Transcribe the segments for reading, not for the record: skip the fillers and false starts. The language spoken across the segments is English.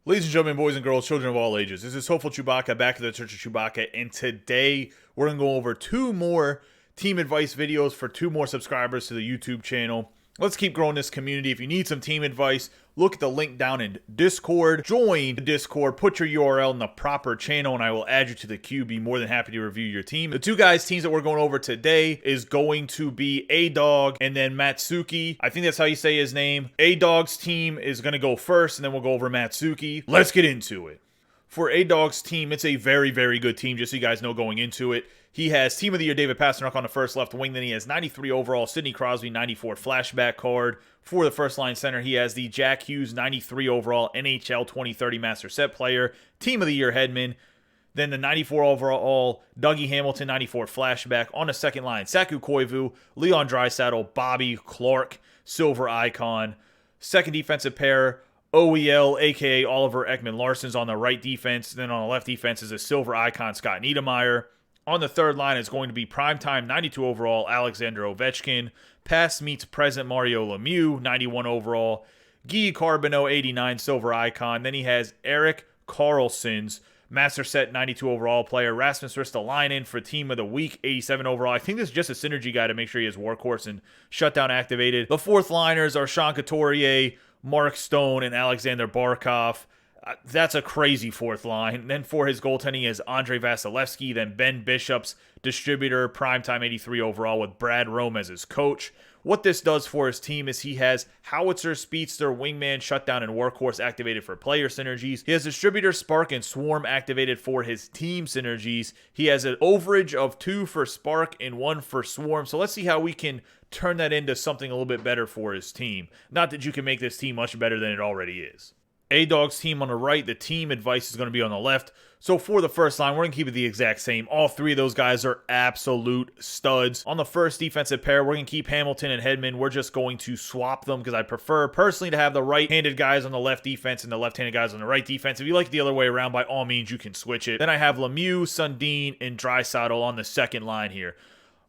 Ladies and gentlemen, boys and girls, children of all ages, this is Hopeful Chewbacca back at the Church of Chewbacca, and today we're going to go over two more team advice videos for two more subscribers to the YouTube channel. Let's keep growing this community. If you need some team advice, look at the link down in Discord. Join the Discord, put your URL in the proper channel, and I will add you to the queue. Be more than happy to review your team. The two guys' teams that we're going over today is going to be A-Dog and then Matsukki. I think that's how you say his name. A-Dog's team is going to go first, and then we'll go over Matsukki. Let's get into it. For A-Dog's team, it's a very, very good team, just so you guys know going into it. He has Team of the Year David Pasternak on the first left wing. Then he has 93 overall Sidney Crosby 94 flashback card. For the first line center, he has the Jack Hughes 93 overall NHL 2030 master set player. Team of the Year Headman. Then the 94 overall Dougie Hamilton 94 flashback. On the second line, Saku Koivu, Leon Draisaitl, Bobby Clark, silver icon. Second defensive pair, OEL, aka Oliver Ekman-Larsson's on the right defense. Then on the left defense is a silver icon, Scott Niedermayer. On the third line is going to be primetime 92 overall Alexander Ovechkin. Past meets present Mario Lemieux, 91 overall. Guy Carbonneau, 89 silver icon. Then he has Erik Karlsson's master set 92 overall player. Rasmus Ristolainen for team of the week, 87 overall. I think this is just a synergy guy to make sure he has Workhorse and Shutdown activated. The fourth liners are Sean Couturier, Mark Stone, and Alexander Barkov. That's a crazy fourth line. Then for his goaltending is Andrei Vasilevsky, then Ben Bishop's distributor, primetime 83 overall with Brad Rome as his coach. What this does for his team is he has Howitzer, Speedster, Wingman, Shutdown, and Workhorse activated for player synergies. He has Distributor, Spark, and Swarm activated for his team synergies. He has an overage of 2 for Spark and 1 for Swarm. So let's see how we can turn that into something a little bit better for his team. Not that you can make this team much better than it already is. A-Dog's team on the right, the team advice is going to be on the left. So for the first line, we're going to keep it the exact same. All three of those guys are absolute studs. On the first defensive pair, we're going to keep Hamilton and Hedman. We're just going to swap them because I prefer personally to have the right-handed guys on the left defense and the left-handed guys on the right defense. If you like it the other way around, by all means, you can switch it. Then I have Lemieux, Sundin, and Draisaitl on the second line here.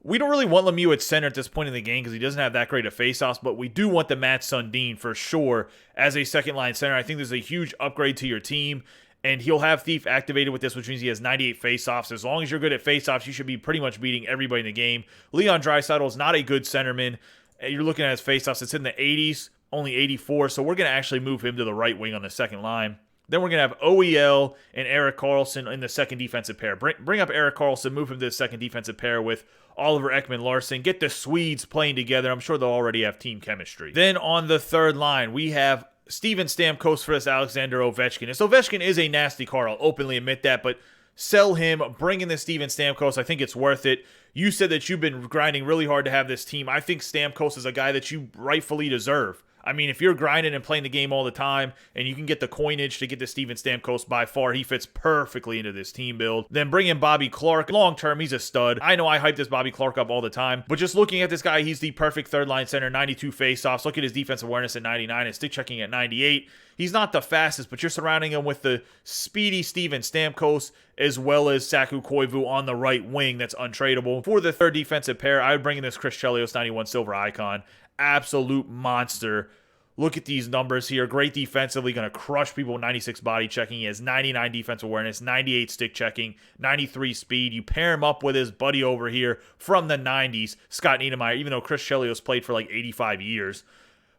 We don't really want Lemieux at center at this point in the game because he doesn't have that great of faceoffs, but we do want the Matt Sundin for sure as a second-line center. I think there's a huge upgrade to your team, and he'll have Thief activated with this, which means he has 98 faceoffs. As long as you're good at faceoffs, you should be pretty much beating everybody in the game. Leon Draisaitl is not a good centerman. You're looking at his faceoffs. It's in the 80s, only 84, so we're going to actually move him to the right wing on the second line. Then we're going to have OEL and Erik Karlsson in the second defensive pair. Bring up Erik Karlsson, move him to the second defensive pair with Oliver Ekman-Larsson. Get the Swedes playing together. I'm sure they'll already have team chemistry. Then on the third line, we have Steven Stamkos versus Alexander Ovechkin. And so Ovechkin is a nasty card. I'll openly admit that, but sell him, bring in the Steven Stamkos. I think it's worth it. You said that you've been grinding really hard to have this team. I think Stamkos is a guy that you rightfully deserve. I mean, if you're grinding and playing the game all the time and you can get the coinage to get the Steven Stamkos, by far, he fits perfectly into this team build. Then bring in Bobby Clark. Long term, he's a stud. I know I hype this Bobby Clark up all the time, but just looking at this guy, he's the perfect third line center, 92 faceoffs. Look at his defensive awareness at 99 and stick checking at 98. He's not the fastest, but you're surrounding him with the speedy Steven Stamkos as well as Saku Koivu on the right wing that's untradeable. For the third defensive pair, I would bring in this Chris Chelios 91 silver icon. Absolute monster. Look at these numbers here. Great defensively, going to crush people with 96 body checking. He has 99 defensive awareness, 98 stick checking, 93 speed. You pair him up with his buddy over here from the 90s, Scott Niedermayer, even though Chris Chelios played for like 85 years.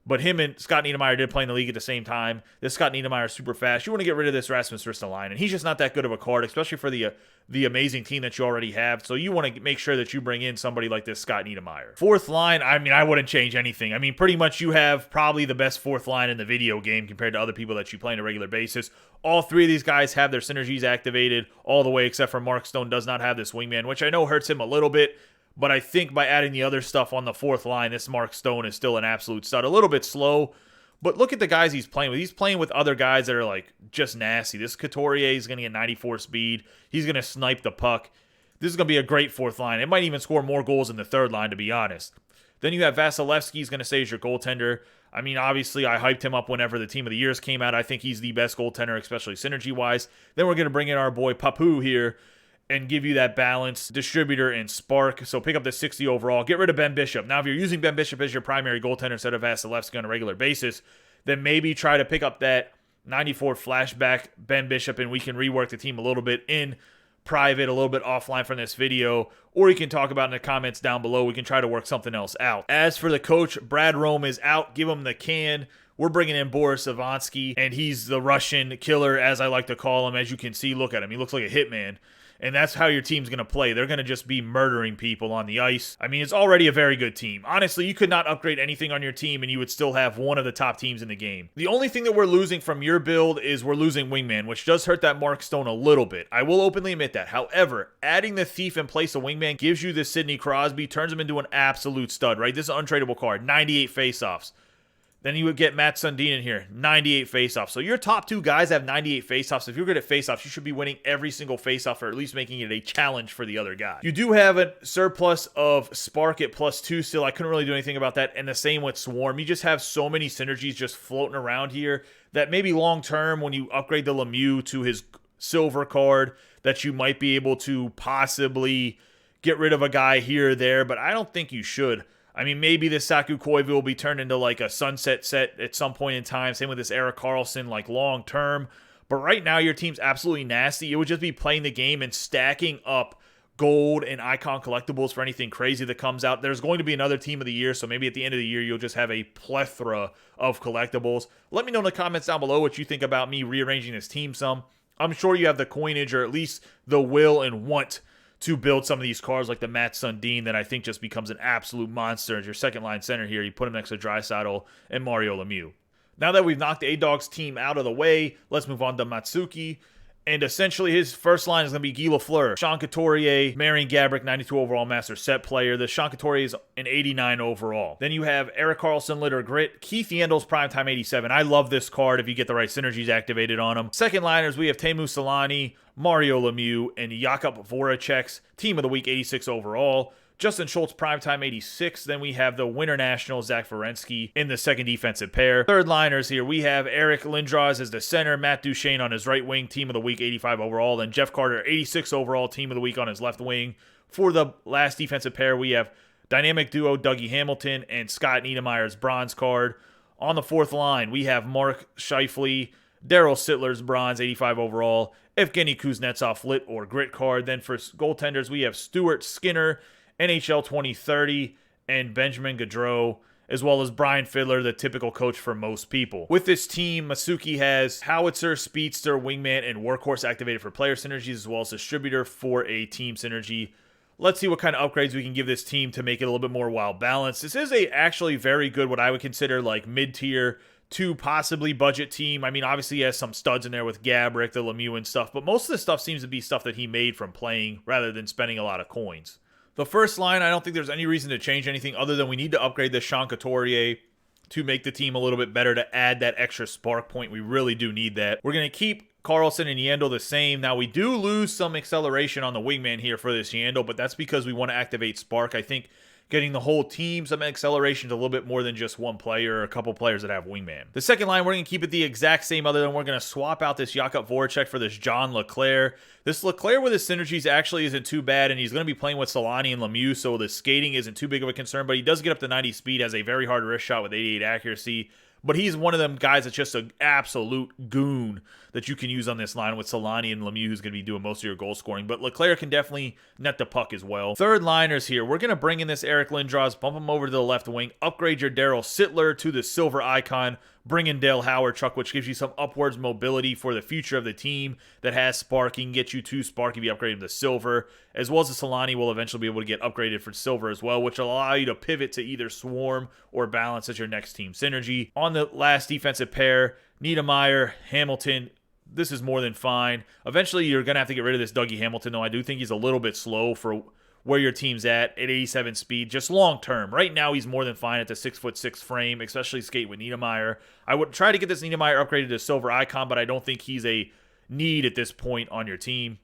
But him and Scott Niedermayer did play in the league at the same time. This Scott Niedermayer is super fast. You want to get rid of this Rasmus Ristolainen, and he's just not that good of a card, especially for the amazing team that you already have. So you want to make sure that you bring in somebody like this Scott Niedermayer. Fourth line, I mean, I wouldn't change anything. I mean, pretty much you have probably the best fourth line in the video game compared to other people that you play on a regular basis. All three of these guys have their synergies activated all the way, except for Mark Stone does not have this wingman, which I know hurts him a little bit. But I think by adding the other stuff on the fourth line, this Mark Stone is still an absolute stud. A little bit slow, but look at the guys he's playing with. He's playing with other guys that are like just nasty. This Couturier is going to get 94 speed. He's going to snipe the puck. This is going to be a great fourth line. It might even score more goals than the third line, to be honest. Then you have Vasilevsky. He's going to stay as your goaltender. I mean, obviously, I hyped him up whenever the Team of the Years came out. I think he's the best goaltender, especially synergy-wise. Then we're going to bring in our boy Papu here and give you that balance, distributor, and spark. So pick up the 60 overall. Get rid of Ben Bishop. Now, if you're using Ben Bishop as your primary goaltender instead of Vasilevsky on a regular basis, then maybe try to pick up that 94 flashback Ben Bishop, and we can rework the team a little bit in private, a little bit offline from this video, or you can talk about in the comments down below. We can try to work something else out. As for the coach, Brad Rome is out. Give him the can. We're bringing in Boris Avansky, and he's the Russian killer, as I like to call him. As you can see, look at him. He looks like a hitman. And that's how your team's going to play. They're going to just be murdering people on the ice. I mean, it's already a very good team. Honestly, you could not upgrade anything on your team and you would still have one of the top teams in the game. The only thing that we're losing from your build is we're losing Wingman, which does hurt that Mark Stone a little bit. I will openly admit that. However, adding the Thief in place of Wingman gives you the Sidney Crosby, turns him into an absolute stud, right? This is an untradeable card. 98 faceoffs. Then you would get Matt Sundin in here, 98 faceoffs. So your top two guys have 98 faceoffs. If you're good at faceoffs, you should be winning every single faceoff, or at least making it a challenge for the other guy. You do have a surplus of Spark at +2 still. I couldn't really do anything about that. And the same with Swarm. You just have so many synergies just floating around here that maybe long term, when you upgrade the Lemieux to his silver card, that you might be able to possibly get rid of a guy here or there. But I don't think you should. I mean, maybe this Saku Koivu will be turned into like a sunset set at some point in time. Same with this Erik Karlsson, like long term. But right now, your team's absolutely nasty. It would just be playing the game and stacking up gold and icon collectibles for anything crazy that comes out. There's going to be another team of the year, so maybe at the end of the year, you'll just have a plethora of collectibles. Let me know in the comments down below what you think about me rearranging this team some. I'm sure you have the coinage, or at least the will and want to build some of these cards like the Matt Sundin that I think just becomes an absolute monster as your second line center here. You put him next to Draisaitl and Mario Lemieux. Now that we've knocked A-Dog's team out of the way, let's move on to Matsukki. And essentially his first line is going to be Guy Lafleur, Sean Couturier, Marian Gaborik, 92 overall master set player. The Sean Couturier is an 89 overall. Then you have Erik Karlsson, Litter Grit, Keith Yandle's primetime 87. I love this card if you get the right synergies activated on him. Second liners, we have Teemu Selanne, Mario Lemieux, and Jakub Voracek's team of the week 86 overall. Justin Schultz, primetime 86. Then we have the Winter National, Zach Werenski in the second defensive pair. Third liners here, we have Eric Lindros as the center, Matt Duchene on his right wing, team of the week 85 overall. Then Jeff Carter, 86 overall, team of the week on his left wing. For the last defensive pair, we have dynamic duo Dougie Hamilton and Scott Niedermayer's bronze card. On the fourth line, we have Mark Scheifele, Daryl Sittler's bronze, 85 overall, Evgeny Kuznetsov lit or grit card. Then for goaltenders, we have Stuart Skinner, NHL 2030, and Benjamin Gaudreau, as well as Brian Fiddler, the typical coach for most people. With this team, Matsukki has Howitzer, Speedster, Wingman, and Workhorse activated for player synergies, as well as Distributor for a team synergy. Let's see what kind of upgrades we can give this team to make it a little bit more well-balanced. This is actually very good, what I would consider like mid-tier to possibly budget team. I mean, obviously he has some studs in there with Gaborik, the Lemieux and stuff, but most of the stuff seems to be stuff that he made from playing rather than spending a lot of coins. The first line, I don't think there's any reason to change anything other than we need to upgrade this Sean Couturier to make the team a little bit better, to add that extra spark point. We really do need that. We're going to keep Karlsson and Yandle the same. Now, we do lose some acceleration on the wingman here for this Yandle, but that's because we want to activate spark. I think getting the whole team some acceleration is a little bit more than just one player or a couple players that have wingman. The second line, we're going to keep it the exact same, other than we're going to swap out this Jakub Voracek for this John Leclerc. This Leclerc with his synergies actually isn't too bad, and he's going to be playing with Selanne and Lemieux, so the skating isn't too big of a concern, but he does get up to 90 speed, has a very hard wrist shot with 88 accuracy. But he's one of them guys that's just an absolute goon that you can use on this line with Selanne and Lemieux, who's going to be doing most of your goal scoring. But Leclerc can definitely net the puck as well. Third liners here. We're going to bring in this Eric Lindros, bump him over to the left wing, upgrade your Daryl Sittler to the silver icon, bring in Dale Howard truck, which gives you some upwards mobility for the future of the team that has spark. He can get you 2 spark if you upgrade him to silver, as well as the Selanne will eventually be able to get upgraded for silver as well, which will allow you to pivot to either Swarm or Balance as your next team synergy. On the last defensive pair, Niedermayer, Hamilton, this is more than fine. Eventually, you're going to have to get rid of this Dougie Hamilton, though. I do think he's a little bit slow for where your team's at 87 speed, just long term. Right now, he's more than fine at the 6'6" frame, especially skate with Niedermayer. I would try to get this Niedermayer upgraded to silver icon, but I don't think he's a need at this point on your team.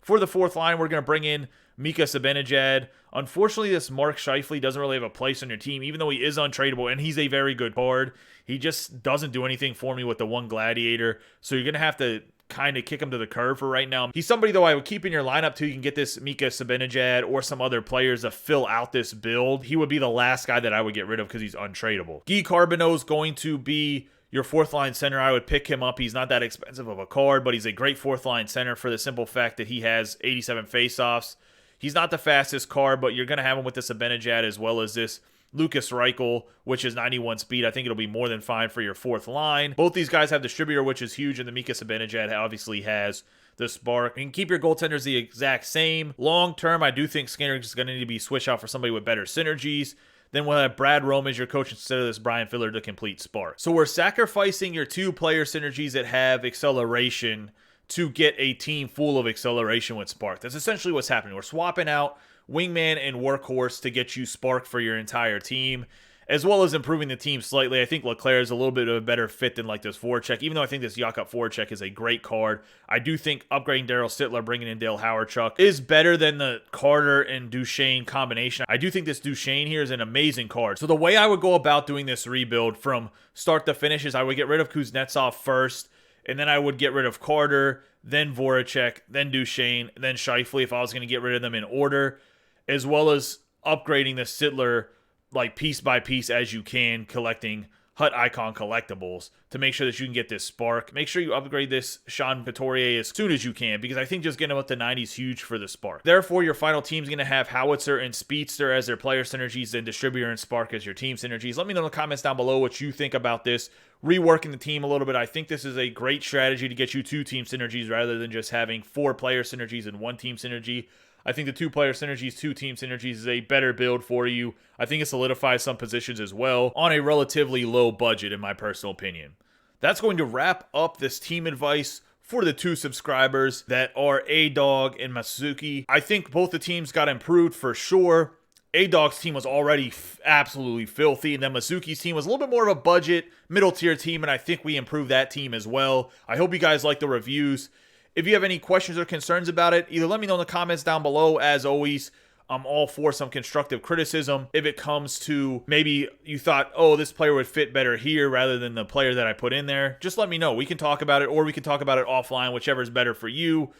For the fourth line, we're going to bring in Mika Zibanejad. Unfortunately, this Mark Scheifele doesn't really have a place on your team, even though he is untradeable, and he's a very good card. He just doesn't do anything for me with the one Gladiator, so you're going to have to kind of kick him to the curb for right now. He's somebody, though, I would keep in your lineup till you can get this Mika Zibanejad or some other players to fill out this build. He would be the last guy that I would get rid of because he's untradeable. Guy Carbonneau is going to be your fourth line center, I would pick him up. He's not that expensive of a card, but he's a great fourth line center for the simple fact that he has 87 faceoffs. He's not the fastest card, but you're going to have him with this Zibanejad as well as this Lucas Reichel, which is 91 speed. I think it'll be more than fine for your fourth line. Both these guys have distributor, which is huge, and the Mika Zibanejad obviously has the spark. You can keep your goaltenders the exact same. Long term, I do think Skinner is going to need to be switched out for somebody with better synergies. Then we'll have Brad Rome as your coach instead of this Brian Filler to complete spark. So we're sacrificing your two player synergies that have acceleration to get a team full of acceleration with spark. That's essentially what's happening. We're swapping out Wingman and Workhorse to get you spark for your entire team, as well as improving the team slightly. I think Leclerc is a little bit of a better fit than like this Voracek, even though I think this Yakub Voracek is a great card. I do think upgrading Daryl Sittler, bringing in Dale Hawerchuk is better than the Carter and Duchesne combination. I do think this Duchesne here is an amazing card. So the way I would go about doing this rebuild from start to finish is I would get rid of Kuznetsov first, and then I would get rid of Carter, then Voracek, then Duchesne, then Scheifele if I was going to get rid of them in order, as well as upgrading the Sittler like piece by piece as you can, collecting Hut Icon collectibles to make sure that you can get this spark. Make sure you upgrade this Sean Couturier as soon as you can, because I think just getting him up to 90 is huge for the spark. Therefore, your final team is going to have Howitzer and Speedster as their player synergies, and Distributor and Spark as your team synergies. Let me know in the comments down below what you think about this. Reworking the team a little bit. I think this is a great strategy to get you 2 team synergies rather than just having 4 player synergies and 1 team synergy. I think the 2 player synergies, 2 team synergies is a better build for you. I think it solidifies some positions as well on a relatively low budget, in my personal opinion. That's going to wrap up this team advice for the 2 subscribers that are A-Dog and Matsukki. I think both the teams got improved for sure. A-Dog's team was already absolutely filthy, and then Matsukki's team was a little bit more of a budget, middle-tier team, and I think we improved that team as well. I hope you guys like the reviews. If you have any questions or concerns about it, either let me know in the comments down below. As always, I'm all for some constructive criticism. If it comes to maybe you thought, oh, this player would fit better here rather than the player that I put in there, just let me know. We can talk about it, or we can talk about it offline, whichever is better for you.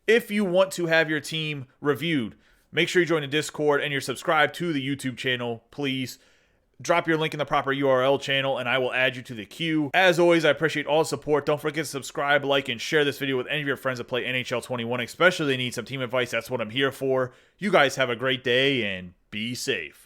If you want to have your team reviewed, make sure you join the Discord and you're subscribed to the YouTube channel, please. Drop your link in the proper URL channel, and I will add you to the queue. As always, I appreciate all the support. Don't forget to subscribe, like, and share this video with any of your friends that play NHL 21, especially they need some team advice. That's what I'm here for. You guys have a great day, and be safe.